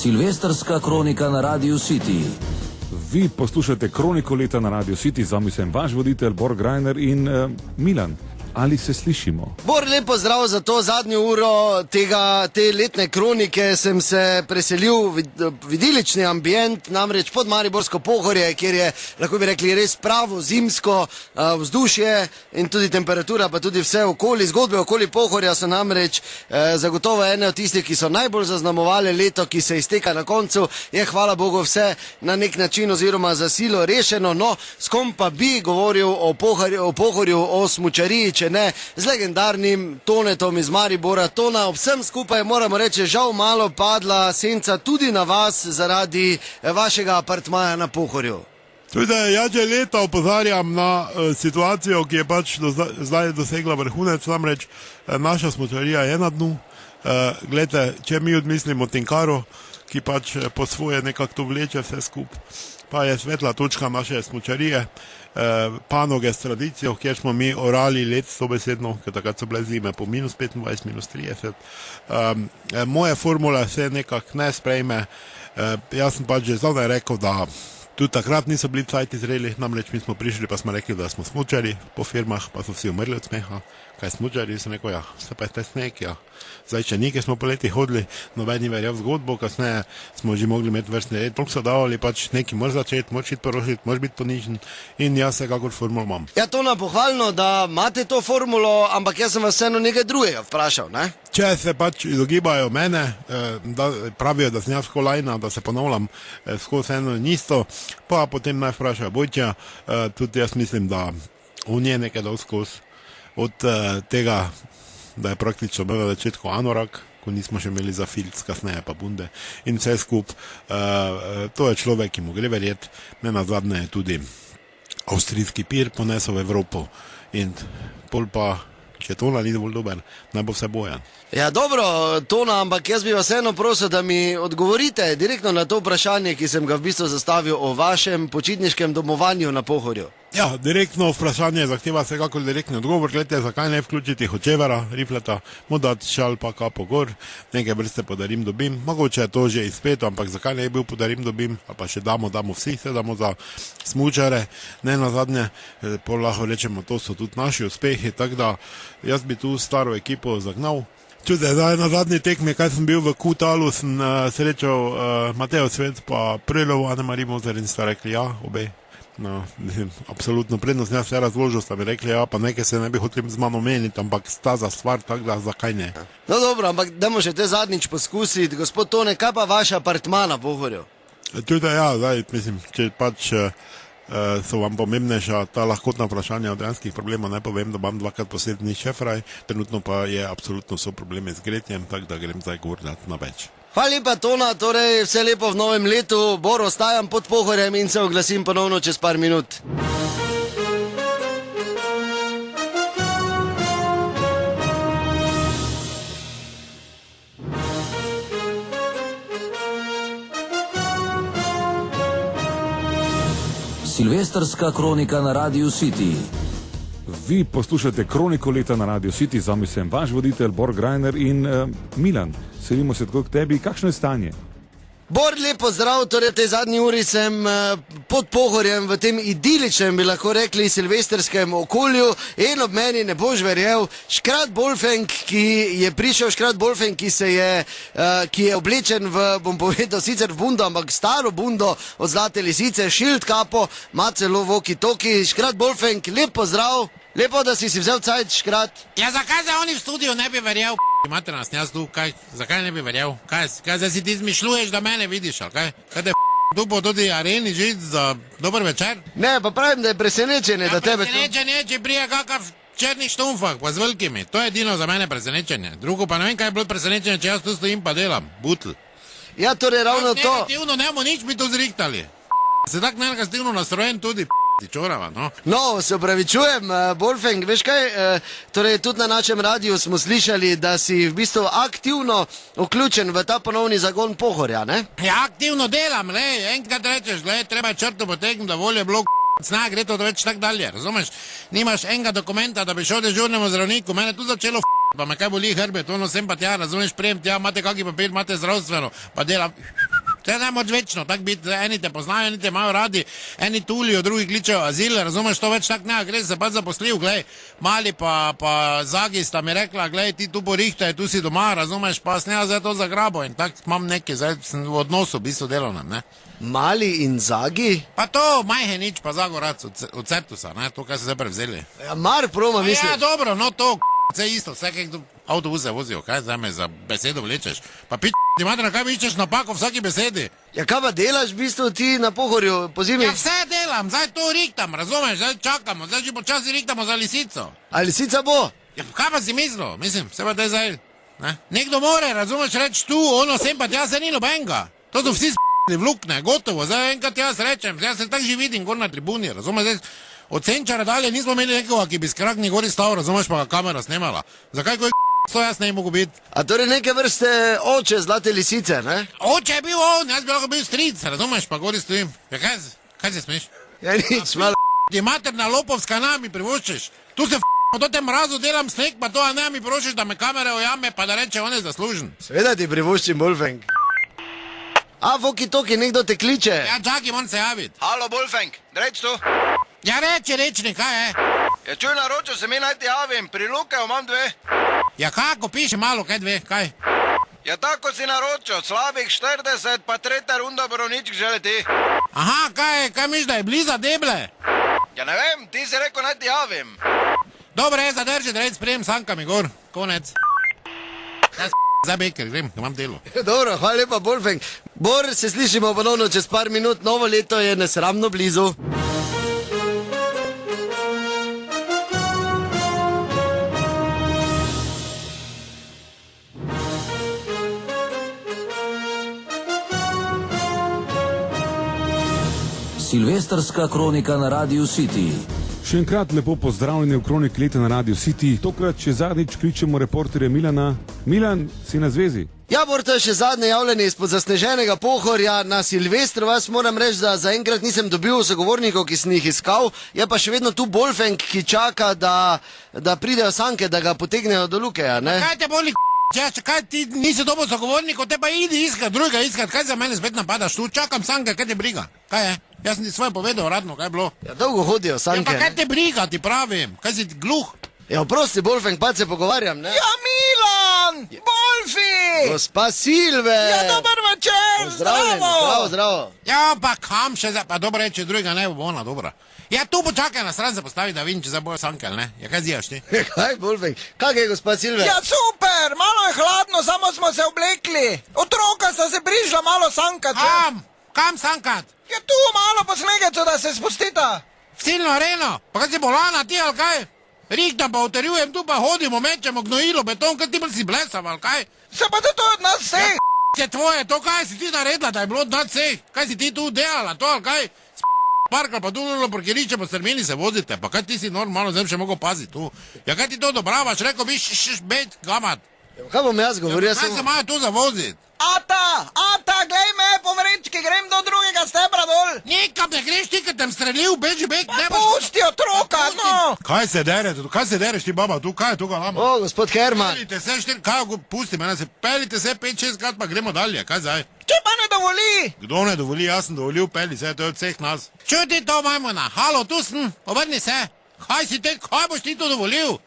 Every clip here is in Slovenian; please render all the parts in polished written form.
Silvestrska kronika na Radio City. Vi poslušate Kroniko leta na Radio City, zami sem vaš voditelj Bor Grajner in Milan. Ali se slišimo? Bor, lepo zdrav za to zadnjo uro te letne kronike. Sem se preselil v idilični ambient, namreč pod Mariborsko Pohorje, kjer je, lahko bi rekli, res pravo zimsko vzdušje in tudi temperatura, pa tudi vse okoli. Zgodbe okoli Pohorja so namreč zagotovo ene od tistih, ki so najbolj zaznamovali leto, ki se izteka na koncu. Je, hvala Bogu, vse na nek način oziroma za silo rešeno. No, s kom pa bi govoril o Pohorju, o smučariji, če ne z legendarnim Tonetom iz Maribora. Tona, ob vsem skupaj moramo reči, žal malo padla senca tudi na vas zaradi vašega apartmaja na Pohorju. Tudi jaz že leta opozarjam na situacijo, ki je pač zdaj dosegla vrhunec, namreč naša smučarija je na dnu. Glejte, če mi odmislimo Tinkaro, ki pač po svoje nekako to vleče vse skupaj, pa je svetla točka naše smučarije, panoge s tradicijo, kjer smo mi orali let sobesedno, ker takrat so bile zime po minus 25, minus 30. Moje formule se nekako ne sprejme. Jaz sem pač že zdavnaj rekel, da tudi takrat niso bili cajti zreli, namreč mi smo prišli, pa smo rekli, da smo smučari po firmah, pa so vsi umrli od smeha. Kaj smučari? Sem rekel, ja, vse pa je te sneg, ja. Zdaj, če nekaj smo poleti hodili, noben ni verjel v zgodbo, kasneje smo že mogli imeti vrstni red, toliko so davali, pač nekaj moraš začeti, moraš iti porošiti, moraš biti ponižen in jaz se kakor formulo imam. Ja, Tona, pohvalno, da imate to formulo, ampak jaz sem vas vseeno nekaj drugega vprašal, ne? Če se pač izogibajo mene, da pravijo, da sem jaz kolajna, da se ponavljam skozi eno in isto, pa potem naj vprašajo Bojča, tudi jaz mislim, da on je nekaj dal skozi od tega, da je praktično bil na začetku anorak, ko nismo še imeli za filc, kasneje pa bunde in vse skup. To je človek, ki mu gre verjeti, ne nazadnje je tudi avstrijski pir ponesel v Evropo in pol pa, če Tona ni dovolj dober, naj bo vse Bojan. Ja, dobro, Tona, ampak jaz bi vas eno prosil, da mi odgovorite direktno na to vprašanje, ki sem ga v bistvu zastavil o vašem počitniškem domovanju na Pohorju. Ja, direktno vprašanje zahteva vsekakor direktni odgovor. Gledajte, zakaj ne vključiti Hočevera, Rifleta, mu dati šal pa kapo gor, nekaj vrste podarim dobim, mogoče je to že izpeto, ampak zakaj ne je bil podarim dobim, ali pa še damo vsi, se damo za smučare, ne nazadnje, pol lahko rečemo, to so tudi naši uspehi, tako da jaz bi tu staro ekipo zagnal. Čude, zdaj na zadnji tekmi, kaj sem bil v Kutalu, sem srečal Mateo Svet pa Prelovo, Anne-Marie Moser in sta rekli ja, obe. No, absolutno prednost, jaz vse razložil, sta mi rekli, ja, pa nekaj se ne bi hoteli z mano meniti, ampak sta za stvar, tako da zakaj ne. No dobro, ampak dajmo še te zadnjič poskusiti. Gospod Tone, kaj pa vaš apartma na Pohorju? Tudi ja, zdaj, mislim, če pač so vam pomembnejša ta lahkotna vprašanja od dejanskih problemov, ne povem, da imam dvakrat posebni šefraj, trenutno pa je absolutno so probleme z gretjem, tako da grem zdaj govoriti na več. Hvala lepa, Tona, torej vse lepo v novem letu. Bor, ostajam pod Pohorjem in se oglasim ponovno čez par minut. Silvestrska kronika na Radio City. Vi poslušate Kroniko leta na Radio City, zami sem vaš voditelj Bor Grajner in Milan. Selimo se tako k tebi, kakšno je stanje? Bor, lepo zdrav, torej v tej zadnji uri sem pod Pohorjem v tem idiličnem, bi lahko rekli, silvestrskem okolju in ob meni, ne boš verjel, Škrat Bolfenk, ki je prišel, Škrat Bolfenk, ki je oblečen v, bom povedal, sicer v bundo, ampak staro bundo od Zlate lisice, šilt kapo, ima celo walkie-talkie. Škrat Bolfenk, lepo zdrav, lepo, da si vzel cajt, Škrat. Ja, zakaj za oni v studiu ne bi verjel? Imate nas, jaz tu, kaj? Zakaj ne bi verjel? Kaj zdaj si ti izmišljuješ, da mene vidiš, ali kaj? Kaj te tu po tudi areni žiti za dober večer? Ne, pa pravim, da je presenečenje, da tebe tu... Presenečenje, če prije kakav črnih štumfah, pa z velikimi. To je edino za mene presenečenje. Drugo pa ne vem, kaj je bilo presenečenje, če jaz tu stojim pa delam. Butl. Ja, torej ravno to... Negativno nemo nič mi tu zrihtali. Se tak negativno nastrojen tudi, čorava, no. No, se opravičujem, Bolfenk, veš kaj, torej tudi na našem radiju smo slišali, da si v bistvu aktivno vključen v ta ponovni zagon Pohorja, ne? Ja, aktivno delam, enkrat rečeš, treba črto potegniti, da volje bilo gre to več tak dalje, razumeš? Nimaš enega dokumenta, da bi šel dežurnemu zdravniku, mene tu začelo pa me kaj boli hrbet, ono sem pa tja, razumeš, prijem tja, imate kaki papir, imate zdravstveno, pa delam. To je najmoč večno, tako biti, eni te poznajo, eni te imajo radi, eni tulijo, drugi kličejo azil, razumeš, to več tak ne, gre se pa zaposlil, glej, Mali pa Zagi sta mi rekla, glej, ti tu porihtaj, tu si doma, razumeš, pa snega zdaj to zagrabo in tako imam nekaj, zdaj sem v odnosu, v bistvu delovnem, ne. Mali in Zagi? Pa to, Majhenič, pa Zagorac od Ceptusa, ne, to, kaj so zdaj prevzeli. Ja, mar proma, mislim. Ja, dobro, no to, vse isto, vse kaj avtobuse vozijo, kaj zdaj me za besedo vlečeš, pa ti mater, kaj mi iščeš napako v vsaki besedi? Ja, kaj pa delaš v bistvu ti na Pohorju po zimi? Ja, vse delam, zdaj to riktam, razumeš, zdaj čakamo, zdaj že počasi riktamo za lisico. A lisica bo? Ja, kaj pa si mislil, mislim, se pa te zdaj, ne? Nekdo more, razumeš, reči tu, ono sem pa tja, se ni nobenega, to so vsi vlukne, gotovo, zdaj enkrat jaz rečem, jaz se tako že vidim gor na tribuni, razumeš, zdaj od Senčara dalje nismo imeli nekoga, ki bi s krakni gori stal, razumeš, pa ga kamera snemala. Zakaj koji to jaz ne mogu biti? A torej neke vrste oče zlate lisice, ne? Oče je bil on, jaz bi lahko bil stric, razumeš, pa gori stojim. Ja, kaj se smeš? Ja, nič, malo. Ti materna lopovska mi privoščiš, tu se po tem mrazu delam sneg, pa to, a ne mi prošiš, da me kamere ojame, pa da reče, on je zaslužen. Seveda ti privoščim, Wolfgang. A, Voki Toki, nekdo te kliče. Ja, čakaj, on se javiti. Halo, Wolfgang, reč tu. Ja, reči, nekaj je. Ja, čuj, naročil se mi naj ti javim, pri Lukaju imam 2. Ja, kako, piše malo, kaj 2, kaj? Ja, tako si naročil, slabih 40, pa 3. runda Borovničk že leti. Aha, kaj misliš, da je bliza deble? Ja, ne vem, ti si rekel naj ti javim. Dobre, zadrži, da sprejem sankami gor, konec. Zdaj Beker, grem, imam delo. Dobro, hvala lepa, Wolfgang. Bor, se slišimo ponovno čez par minut, novo leto je nesramno blizu. Silvestrska kronika na Radiu City. Še enkrat lepo pozdravljeni v kroniki leta na Radio City. Tokrat še zadnjič kličemo reporterja Milana. Milan, si na zvezi? Ja, Bor, to je še zadnje javljanje izpod zasneženega Pohorja na Silvestru. Vas moram reči, da zaenkrat nisem dobil sogovornikov, ki sem jih iskal. Je pa še vedno tu Wolfgang, ki čaka, da pridejo sanke, da ga potegnejo do Lukeja, ne? Kaj te boli, kaj ti nisi dobil sogovornikov, te pa idi iskat, drugega iskat, kaj za mene spet napadaš tu, čakam sanke, kaj te briga, kaj je? Jaz sem ti svoje povedal, radno, kaj je bilo? Ja, dolgo hodijo sanke. Ja, pa kaj te briga, ti pravim, kaj si gluh? Ja, prosti, Wolfgang, pa se pogovarjam, ne? Ja, Milan, Wolfi! Gospa Silve! Ja, dober večer, Zdravo. Ja, pa kam še zdaj, pa dobro reče, drugega ne bo ona, dobra. Ja, tu počakaj na stran se postavi, da vidim, če zdaj bojo sanke, ali ne? Ja, kaj zdijaš ti? Kaj, Wolfgang, kak je gospa Silve? Ja, super, malo je hladno, samo smo se oblekli. Otroka sta se prišla malo sankat. Kam sankat? Ja, tu malo po snegecu, da se spustita. V silno areno, pa kaj si bolana ti, ali kaj? Riktam pa uterjujem, tu pa hodimo, mečemo gnojilo, beton, kaj ti bolj si blesav, ali kaj? Se pa to od nas vseh. Je tvoje, to kaj si ti naredila, da je bilo od nas vseh? Kaj si ti tu delala, to ali kaj? Parkal pa tu parkirišče po strmini se vozite, pa kaj ti si normalno zdaj še mogo paziti tu? Ja, kaj ti to odobravaš, rekel bi bet, gamat. Kaj bom jaz govoril? Kaj se imajo tu zavoziti? Ata, glej me, po vrečki, grem do drugega stebra dol. Nikam ne greš, ti, kad tem strelil, beži, ne boš... Pusti otroka, no. Kaj se dereš ti, baba, tu, kaj je tu ga lama? O, gospod Herman. Pelite se, pusti me, pelite se 5-6 krat, pa gremo dalje, kaj zdaj? Če pa ne dovoli. Kdo ne dovoli, jaz sem dovolil, peli se, to je od vseh nas. Čuti to, majmuna, halo, tu sem, obrni se. Kaj boš ti tu dovolil?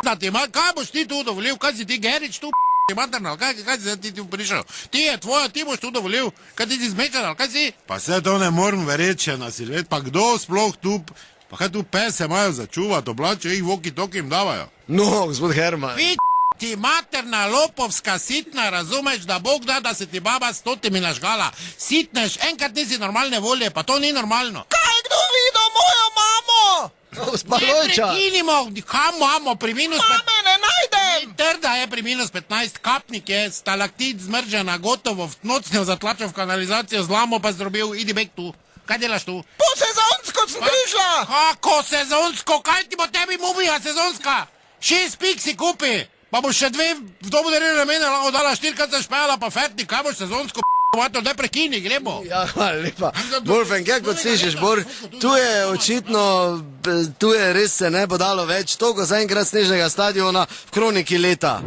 Kaj boš ti tu dovolil, kaj si ti Gerič tu, materno, kaj si ti tu prišel? Ti je tvoja, ti boš tu dovolil, kaj ti si zmečal, kaj si? Pa vse to ne morem verjeti, če na Silvet, pa kdo sploh tu, pa kaj tu pese imajo začuvati, oblačijo jih Voki Toki jim davajo. No, gospod Herman. Ti materna lopovska sitna, razumeš, da Bog da se ti baba s stotimi nažgala. Sitneš, enkrat nisi normalne volje, pa to ni normalno. Kaj kdo videl mojo mamo? Gospa Lojča. Ne prekinimo, kam imamo pri minus 15? Mame ne najdem. Trda je pri minus 15, kapnik je, stalaktit zmržena, gotovo, nocnjo zatlačal v kanalizacijo, zlamo pa zdrobil, idi bek tu. Kaj delaš tu? Po sezonsko sem prišla. Kako sezonsko? Kaj ti bo tebi mumija sezonska? 6 pik si kupi. Pa boš še 2 v domu darili namene, lahko dala 4, kad se špejala, pa fertni, kaj boš sezonsko Vato, daj prekini, gremo. Ja, hvala lepa. Wolfen, kaj kot slišiš, Bor, tu je očitno, tu je res se ne bo dalo več, toliko zaenkrat snežnega stadiona v kroniki leta.